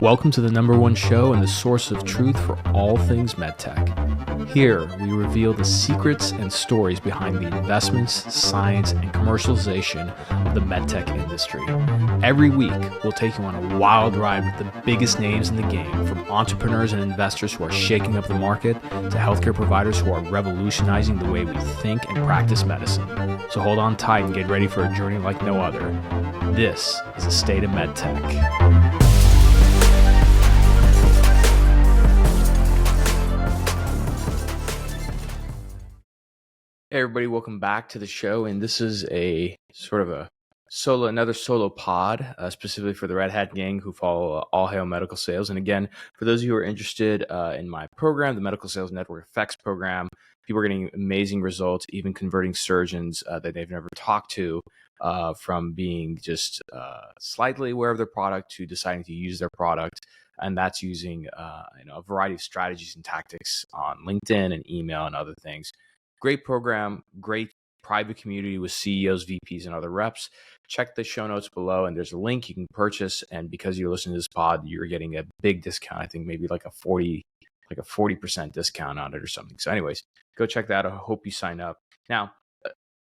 Welcome to the #1 show and the source of truth for all things MedTech. Here, we reveal the secrets and stories behind the investments, science, and commercialization of the MedTech industry. Every week, we'll take you on a wild ride with the biggest names in the game, from entrepreneurs and investors who are shaking up the market to healthcare providers who are revolutionizing the way we think and practice medicine. So hold on tight and get ready for a journey like no other. This is the State of MedTech. Hey everybody, welcome back to the show, and this is a sort of another solo pod, specifically for the Red Hat gang who follow All Hail Medical Sales. And again, for those of you who are interested in my program, the Medical Sales Network Effects program, people are getting amazing results, even converting surgeons that they've never talked to from being just slightly aware of their product to deciding to use their product. And that's using a variety of strategies and tactics on LinkedIn and email and other things. Great program, great private community with CEOs, VPs, and other reps. Check the show notes below, and there's a link you can purchase. And because you're listening to this pod, you're getting a big discount. I think maybe like a 40% discount on it or something. So, anyways, go check that out. I hope you sign up. Now,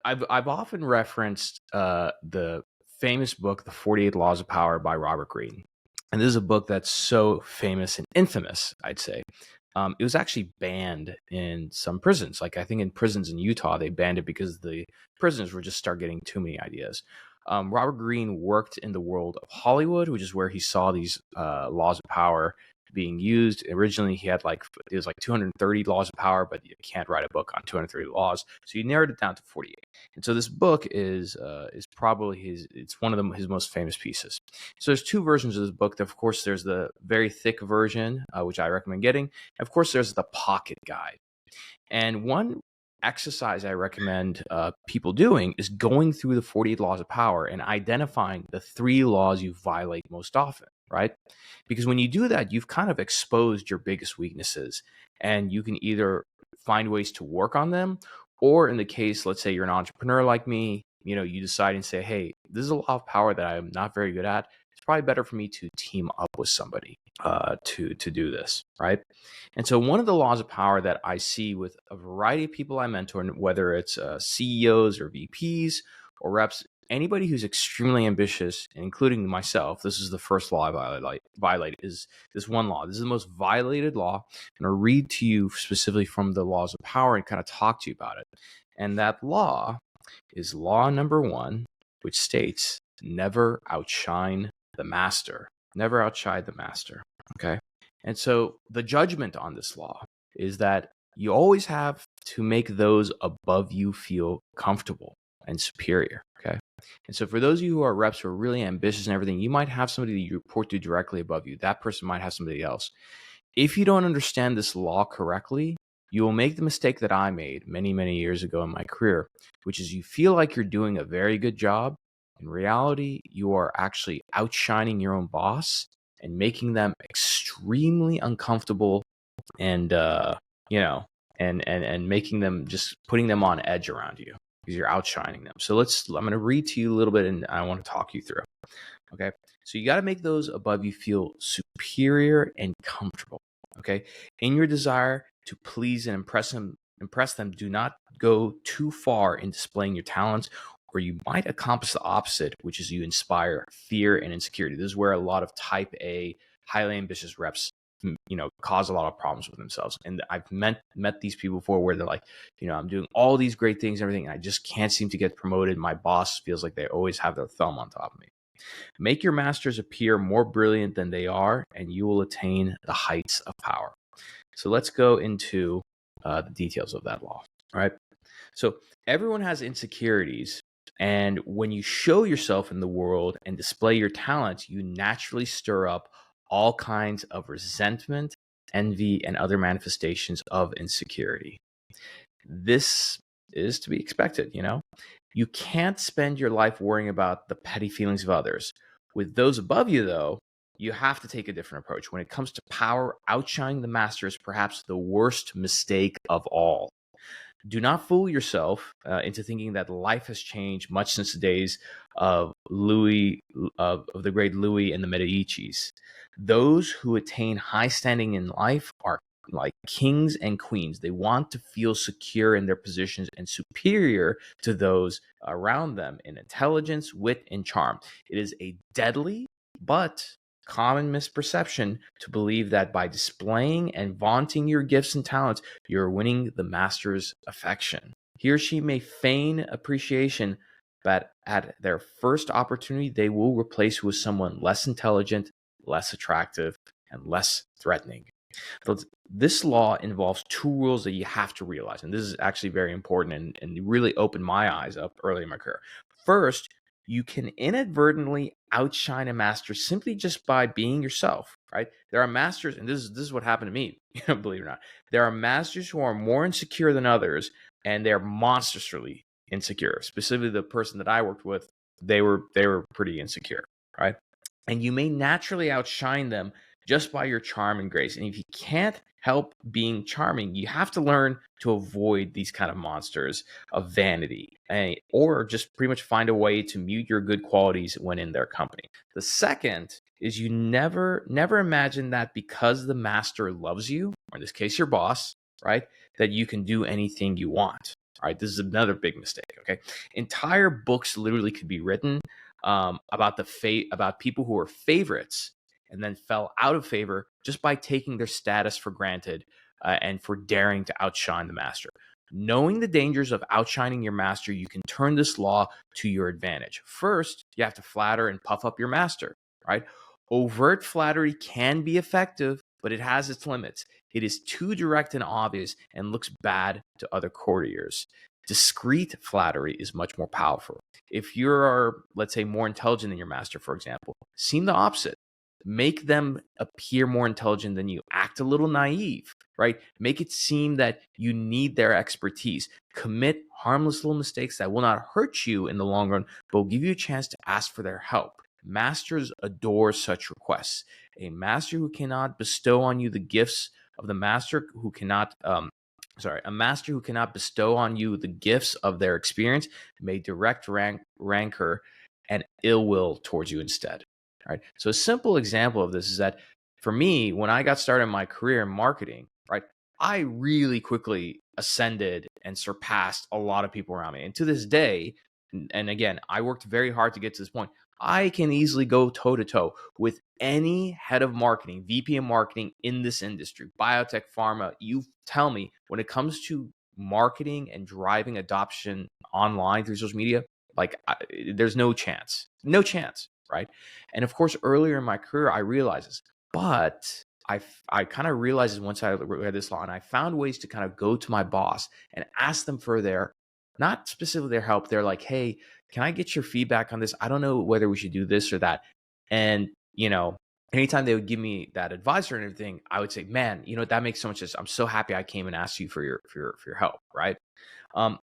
I've often referenced the famous book, The 48 Laws of Power by Robert Greene. And this is a book that's so famous and infamous, I'd say. It was actually banned in some prisons. Like I think in prisons in Utah, they banned it because the prisoners were just start getting too many ideas. Robert Greene worked in the world of Hollywood, which is where he saw these laws of power being used. Originally, it was 230 laws of power, but you can't write a book on 230 laws. So he narrowed it down to 48. And so this book is probably it's one of his most famous pieces. So there's two versions of this book. Of course, there's the very thick version, which I recommend getting. Of course, there's the pocket guide. And one exercise I recommend people doing is going through the 48 laws of power and identifying the 3 laws you violate most often, right? Because when you do that, you've kind of exposed your biggest weaknesses, and you can either find ways to work on them, or in the case, let's say you're an entrepreneur like me, you decide and say, hey, this is a law of power that I'm not very good at. It's probably better for me to team up with somebody to do this, right? And so one of the laws of power that I see with a variety of people I mentor, whether it's CEOs or VPs or reps, anybody who's extremely ambitious, including myself, this is the first law I violate is this one law. This is the most violated law. And I'll read to you specifically from the laws of power and kind of talk to you about it. And that law is law number 1, which states, never outshine the master. Never outshine the master. Okay. And so the judgment on this law is that you always have to make those above you feel comfortable and superior. Okay. And so for those of you who are reps who are really ambitious and everything, you might have somebody that you report to directly above you. That person might have somebody else. If you don't understand this law correctly, you will make the mistake that I made many, many years ago in my career, which is you feel like you're doing a very good job. In reality, you are actually outshining your own boss and making them extremely uncomfortable and making them, just putting them on edge around you because you're outshining them. So I'm going to read to you a little bit and I want to talk you through. Okay. So you got to make those above you feel superior and comfortable. Okay. In your desire to please and impress them, do not go too far in displaying your talents, or you might accomplish the opposite, which is you inspire fear and insecurity. This is where a lot of type A, highly ambitious reps, cause a lot of problems with themselves. And I've met these people before where they're like, I'm doing all these great things and everything, and I just can't seem to get promoted. My boss feels like they always have their thumb on top of me. Make your masters appear more brilliant than they are, and you will attain the heights of power. So let's go into the details of that law. All right. So everyone has insecurities. And when you show yourself in the world and display your talents, you naturally stir up all kinds of resentment, envy, and other manifestations of insecurity. This is to be expected, You can't spend your life worrying about the petty feelings of others. With those above you, though, you have to take a different approach. When it comes to power, outshining the master is perhaps the worst mistake of all. Do not fool yourself into thinking that life has changed much since the days of the great Louis and the Medicis. Those who attain high standing in life are like kings and queens. They want to feel secure in their positions and superior to those around them in intelligence, wit, and charm. It is a deadly but common misperception to believe that by displaying and vaunting your gifts and talents, you're winning the master's affection. He or she may feign appreciation, but at their first opportunity, they will replace you with someone less intelligent, less attractive, and less threatening. So this law involves two rules that you have to realize. And this is actually very important and really opened my eyes up early in my career. First, you can inadvertently outshine a master simply just by being yourself, right? There are masters, and this is what happened to me, believe it or not. There are masters who are more insecure than others, and they're monstrously insecure. Specifically, the person that I worked with, they were pretty insecure, right? And you may naturally outshine them just by your charm and grace. And if you can't help being charming, you have to learn to avoid these kind of monsters of vanity, or just pretty much find a way to mute your good qualities when in their company. The second is you never imagine that because the master loves you, or in this case, your boss, right, that you can do anything you want. All right, this is another big mistake. Okay, entire books literally could be written about people who are favorites and then fell out of favor just by taking their status for granted and for daring to outshine the master. Knowing the dangers of outshining your master, you can turn this law to your advantage. First, you have to flatter and puff up your master, right? Overt flattery can be effective, but it has its limits. It is too direct and obvious and looks bad to other courtiers. Discreet flattery is much more powerful. If you're, let's say, more intelligent than your master, for example, seem the opposite. Make them appear more intelligent than you. Act a little naive, right? Make it seem that you need their expertise. Commit harmless little mistakes that will not hurt you in the long run, but will give you a chance to ask for their help. Masters adore such requests. A master who cannot bestow on you the gifts of the master who cannot a master who cannot bestow on you the gifts of their experience may direct rancor and ill will towards you instead. All right. So a simple example of this is that for me, when I got started in my career in marketing, right, I really quickly ascended and surpassed a lot of people around me. And to this day, and again, I worked very hard to get to this point, I can easily go toe to toe with any head of marketing, VP of marketing in this industry, biotech, pharma. You tell me when it comes to marketing and driving adoption online through social media, there's no chance, right? And of course, earlier in my career, I realized this, but I kind of realized this once I read this law, and I found ways to kind of go to my boss and ask them for not specifically their help. They're like, hey, can I get your feedback on this? I don't know whether we should do this or that. And, anytime they would give me that advice or anything, I would say, man, that makes so much sense. I'm so happy I came and asked you for your help, right?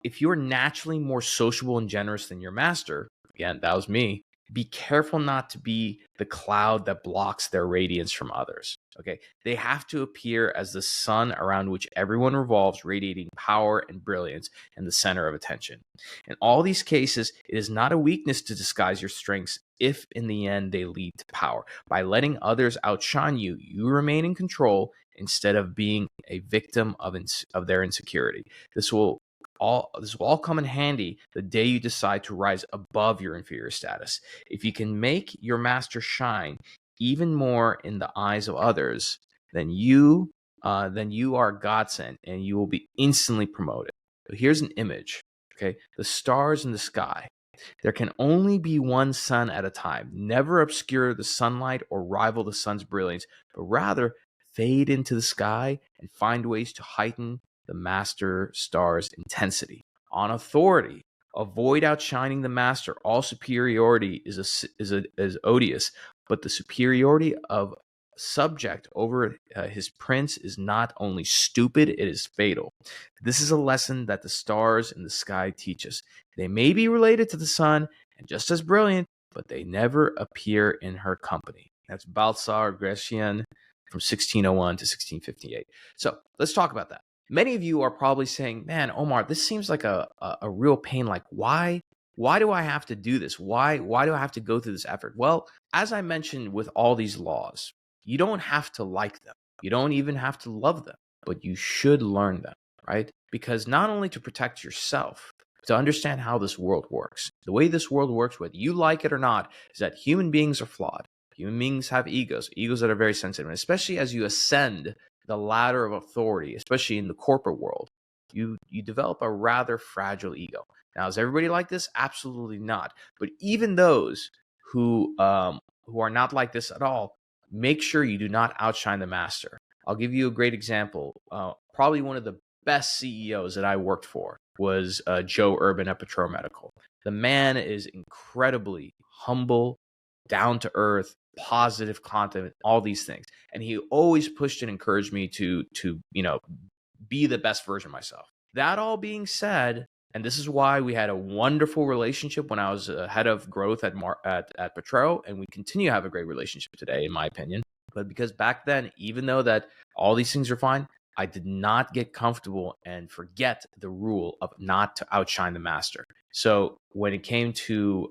If you're naturally more sociable and generous than your master, again, that was me, be careful not to be the cloud that blocks their radiance from others. Okay. They have to appear as the sun around which everyone revolves, radiating power and brilliance and the center of attention. In all these cases, it is not a weakness to disguise your strengths if in the end they lead to power. By letting others outshine you, you remain in control instead of being a victim of their insecurity. This will all come in handy the day you decide to rise above your inferior status. If you can make your master shine even more in the eyes of others, then you are godsend and you will be instantly promoted. So here's an image. Okay, the stars in the sky. There can only be one sun at a time. Never obscure the sunlight or rival the sun's brilliance, but rather fade into the sky and find ways to heighten the master star's intensity. On authority, avoid outshining the master. All superiority is odious, but the superiority of subject over his prince is not only stupid, it is fatal. This is a lesson that the stars in the sky teach us. They may be related to the sun and just as brilliant, but they never appear in her company. That's Balthazar Grecian from 1601 to 1658. So let's talk about that. Many of you are probably saying, man, Omar, this seems like a real pain. Like, why do I have to do this? Why do I have to go through this effort? Well, as I mentioned with all these laws, you don't have to like them. You don't even have to love them, but you should learn them, right? Because not only to protect yourself, but to understand how this world works. The way this world works, whether you like it or not, is that human beings are flawed. Human beings have egos that are very sensitive, and especially as you ascend the ladder of authority, especially in the corporate world, you develop a rather fragile ego. Now, is everybody like this? Absolutely not. But even those who are not like this at all, make sure you do not outshine the master. I'll give you a great example. Probably one of the best CEOs that I worked for was Joe Urban at Petro Medical. The man is incredibly humble, down to earth, positive content, all these things. And he always pushed and encouraged me to be the best version of myself. That all being said, and this is why we had a wonderful relationship when I was head of growth at Petro, and we continue to have a great relationship today, in my opinion. But because back then, even though that all these things are fine, I did not get comfortable and forget the rule of not to outshine the master. So when it came to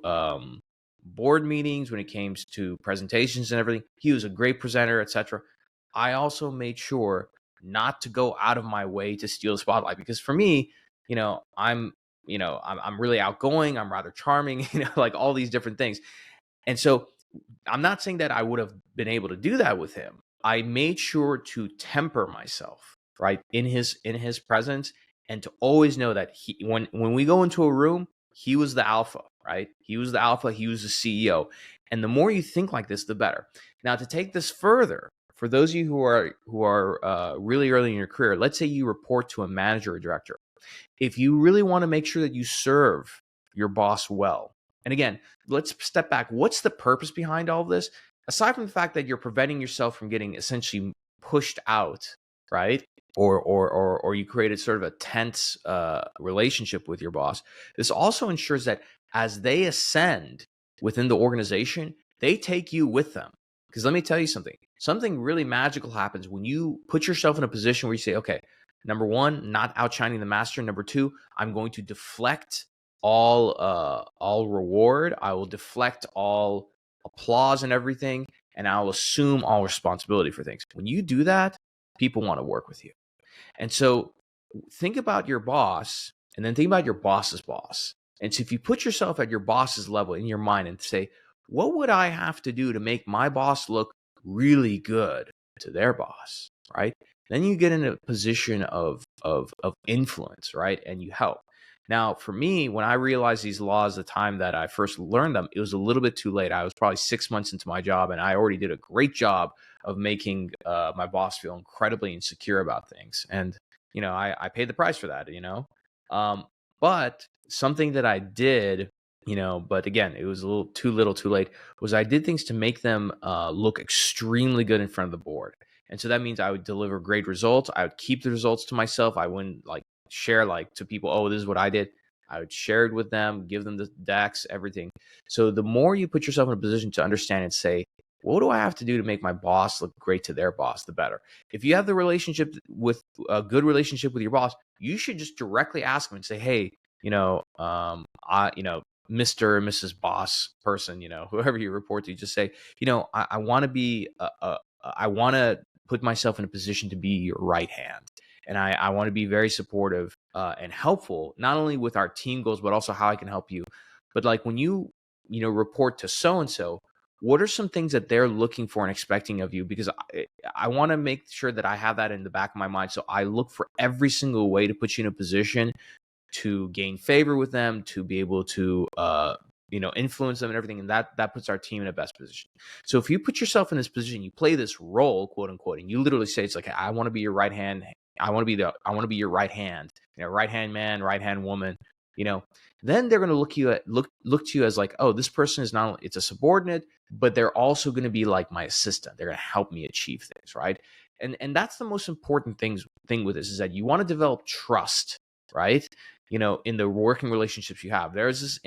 board meetings, when it came to presentations and everything, he was a great presenter, etc. I also made sure not to go out of my way to steal the spotlight, because for me, I'm really outgoing, I'm rather charming, like all these different things. And so I'm not saying that I would have been able to do that with him. I made sure to temper myself, right, in his presence, and to always know that when we go into a room, he was the alpha, right? He was the alpha, he was the CEO. And the more you think like this, the better. Now, to take this further, for those of you who are really early in your career, let's say you report to a manager or director. If you really want to make sure that you serve your boss well, and again, let's step back. What's the purpose behind all of this? Aside from the fact that you're preventing yourself from getting essentially pushed out, right? Or you created sort of a tense relationship with your boss. This also ensures that as they ascend within the organization, they take you with them. Because let me tell you something really magical happens when you put yourself in a position where you say, okay, number one, not outshining the master. Number two, I'm going to deflect all reward. I will deflect all applause and everything, and I'll assume all responsibility for things. When you do that, people want to work with you. And so think about your boss, and then think about your boss's boss. And so if you put yourself at your boss's level in your mind and say, what would I have to do to make my boss look really good to their boss, right? Then you get in a position of influence, right? And you help. Now, for me, when I realized these laws, the time that I first learned them, it was a little bit too late. I was probably 6 months into my job, and I already did a great job of making my boss feel incredibly insecure about things. And, I paid the price for that, but something that I did, but again, it was a little too late, was I did things to make them look extremely good in front of the board. And so that means I would deliver great results. I would keep the results to myself. I wouldn't share to people, oh, this is what I did. I would share it with them, give them the decks, everything. So the more you put yourself in a position to understand and say, what do I have to do to make my boss look great to their boss, the better. If you have a good relationship with your boss, you should just directly ask them and say, hey, Mr. or Mrs. Boss person, whoever you report to, just say, I want to be, I want to put myself in a position to be your right hand. And I want to be very supportive and helpful, not only with our team goals, but also how I can help you. But when you, report to so-and-so, what are some things that they're looking for and expecting of you? Because I want to make sure that I have that in the back of my mind. So I look for every single way to put you in a position to gain favor with them, to be able to, influence them and everything. And that puts our team in a best position. So if you put yourself in this position, you play this role, quote unquote, and you literally say, it's like, I want to be your right hand. I want to be your right hand, right hand man, right hand woman, then they're going to look to you as like, oh, this person is not only, it's a subordinate, but they're also going to be like my assistant. They're going to help me achieve things. Right. And that's the most important thing with this, is that you want to develop trust, right? In the working relationships you have. There's this,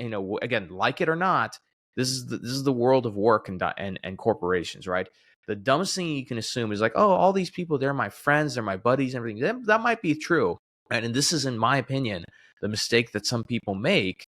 again, like it or not, this is the world of work and corporations, right? the dumbest thing you can assume is like, oh, all these people, they're my friends, they're my buddies, and everything. That might be true. Right? And this is, in my opinion, the mistake that some people make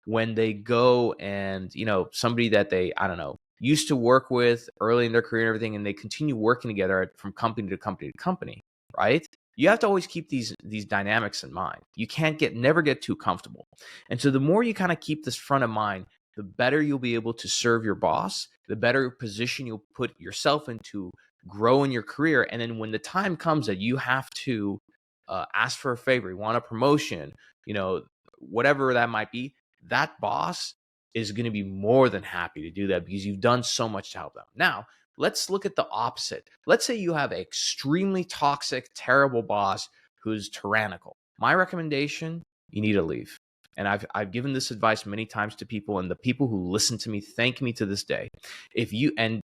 when they go and, somebody that they, I don't know, used to work with early in their career and everything, and they continue working together from company to company to company, right? You have to always keep these dynamics in mind. You can't never get too comfortable. And so the more you kind of keep this front of mind, the better you'll be able to serve your boss, the better position you'll put yourself into grow in your career. And then when the time comes that you have to ask for a favor, you want a promotion, whatever that might be, that boss is going to be more than happy to do that because you've done so much to help them. Now, let's look at the opposite. Let's say you have an extremely toxic, terrible boss who's tyrannical. My recommendation, you need to leave. And I've given this advice many times to people, and the people who listen to me thank me to this day. If you and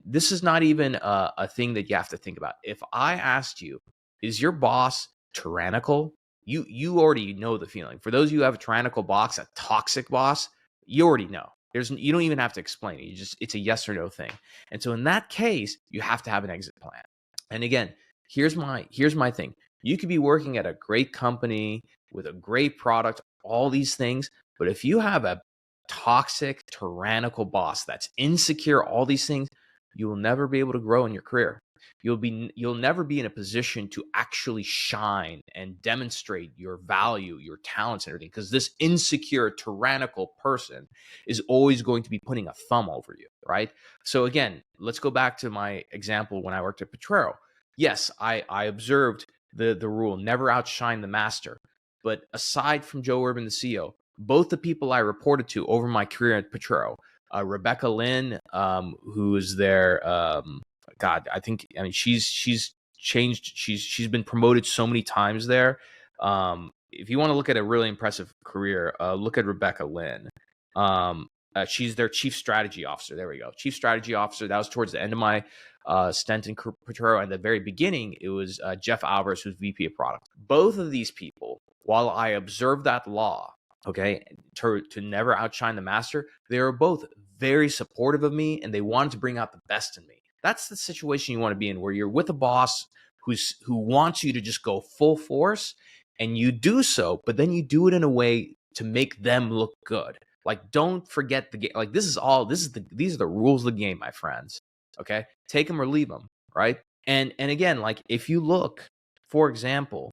this is not even a thing that you have to think about. If I asked you, is your boss tyrannical? You already know the feeling. For those of you who have a tyrannical boss, a toxic boss, you already know. You don't even have to explain it. It's a yes or no thing. And so in that case, you have to have an exit plan. And again, here's my thing. You could be working at a great company with a great product, all these things, but if you have a toxic, tyrannical boss that's insecure, all these things, you will never be able to grow in your career. You'll never be in a position to actually shine and demonstrate your value, your talents and everything, because this insecure, tyrannical person is always going to be putting a thumb over you, right? So again, let's go back to my example when I worked at Potrero. Yes, I observed the rule, never outshine the master. But aside from Joe Urban, the CEO, both the people I reported to over my career at Potrero, Rebecca Lynn, who is their she's changed. She's been promoted so many times there. If you want to look at a really impressive career, look at Rebecca Lynn. She's their chief strategy officer. There we go. Chief strategy officer. That was towards the end of my stint in Potrero. At the very beginning, it was Jeff Alvarez, who's VP of product. Both of these people, while I observed that law, okay, to never outshine the master, they were both very supportive of me, and they wanted to bring out the best in me. That's the situation you want to be in, where you're with a boss who wants you to just go full force, and you do so, but then you do it in a way to make them look good. Like, don't forget the game. Like, these are the rules of the game, my friends. Okay, take them or leave them, right? And again, like, if you look, for example,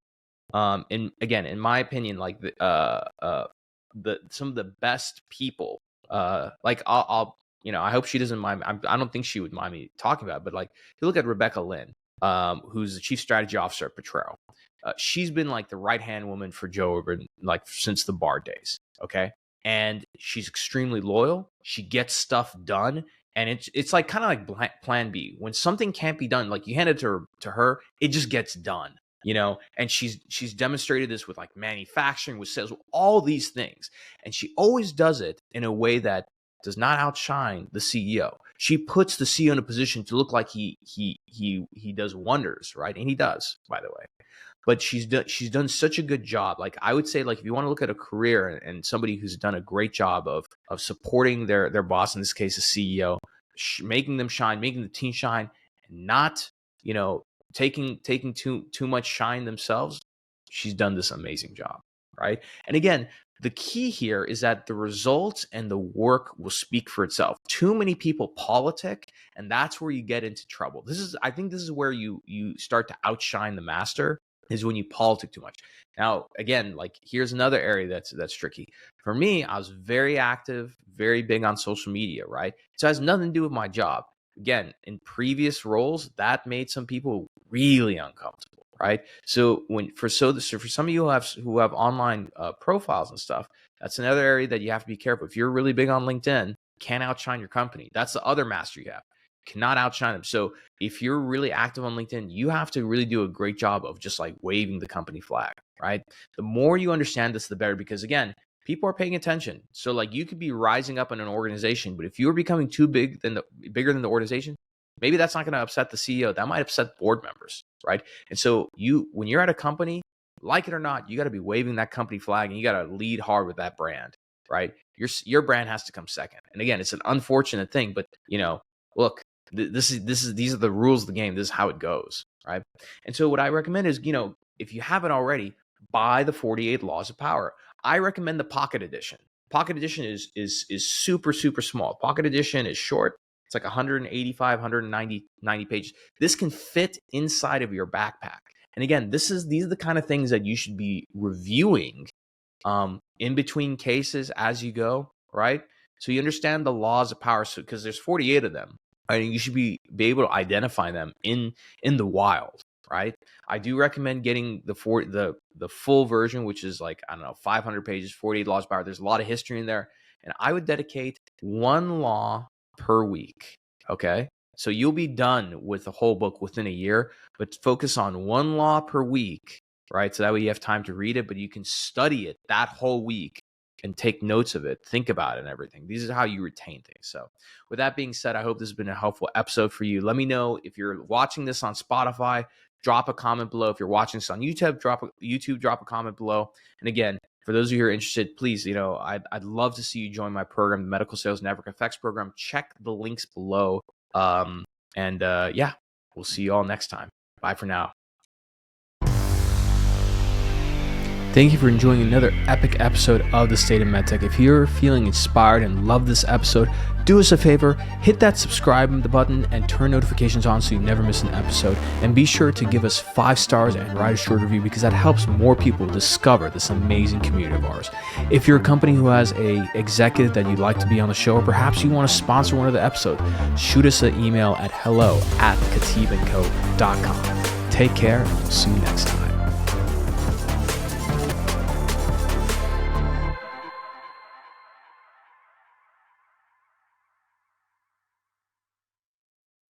in my opinion, like some of the best people, like I'll I hope she doesn't mind. I don't think she would mind me talking about it, but like, you look at Rebecca Lynn, who's the chief strategy officer at Potrero. She's been like the right-hand woman for Joe Urban, like, since the bar days. Okay. And she's extremely loyal. She gets stuff done. And it's like kind of like plan B. When something can't be done, like, you hand it to her, it just gets done. And she's demonstrated this with like manufacturing, with sales, with all these things. And she always does it in a way that does not outshine the CEO. She puts the CEO in a position to look like he does wonders, right? And he does, by the way. But she's done such a good job. Like, I would say, like, if you want to look at a career and somebody who's done a great job of supporting their boss, in this case, the CEO, making them shine, making the team shine, and not, taking too much shine themselves, she's done this amazing job, right? And again, the key here is that the results and the work will speak for itself. Too many people politic, and that's where you get into trouble. I think this is where you start to outshine the master, is when you politic too much. Now, again, like, here's another area that's tricky. For me, I was very active, very big on social media, right? So it has nothing to do with my job. Again, in previous roles, that made some people really uncomfortable, right? So for some of you who have online profiles and stuff, that's another area that you have to be careful. If you're really big on LinkedIn, you can't outshine your company. That's the other master you have. Cannot outshine them. So if you're really active on LinkedIn, you have to really do a great job of just like waving the company flag, right? The more you understand this, the better, because again, people are paying attention. So like, you could be rising up in an organization, but if you're becoming too bigger than the organization, maybe that's not going to upset the CEO. That might upset board members, right? And so when you're at a company, like it or not, you got to be waving that company flag, and you got to lead hard with that brand, right? Your brand has to come second. And again, it's an unfortunate thing, but look, These are the rules of the game. This is how it goes, right? And so what I recommend is, if you haven't already, buy the 48 Laws of Power. I recommend the Pocket Edition. Pocket Edition is super, super small. Pocket Edition is short. It's like 185, 190 pages. This can fit inside of your backpack. And again, these are the kind of things that you should be reviewing in between cases as you go, right? So you understand the laws of power, because there's 48 of them, right? And you should be able to identify them in the wild, right? I do recommend getting the full version, which is like, 500 pages, 48 laws of power. There's a lot of history in there. And I would dedicate one law per week, okay? So you'll be done with the whole book within a year, but focus on one law per week, right? So that way you have time to read it, but you can study it that whole week and take notes of it, think about it and everything. These are how you retain things. So with that being said, I hope this has been a helpful episode for you. Let me know if you're watching this on Spotify, drop a comment below. If you're watching this on YouTube, drop a comment below. And again, for those of you who are interested, please, I'd love to see you join my program, the Medical Sales Network Effects Program. Check the links below. We'll see you all next time. Bye for now. Thank you for enjoying another epic episode of the State of MedTech. If you're feeling inspired and love this episode, do us a favor, hit that subscribe button and turn notifications on so you never miss an episode. And be sure to give us 5 stars and write a short review, because that helps more people discover this amazing community of ours. If you're a company who has a executive that you'd like to be on the show, or perhaps you want to sponsor one of the episodes, shoot us an email at hello@khateebandco.com. Take care, and we'll see you next time.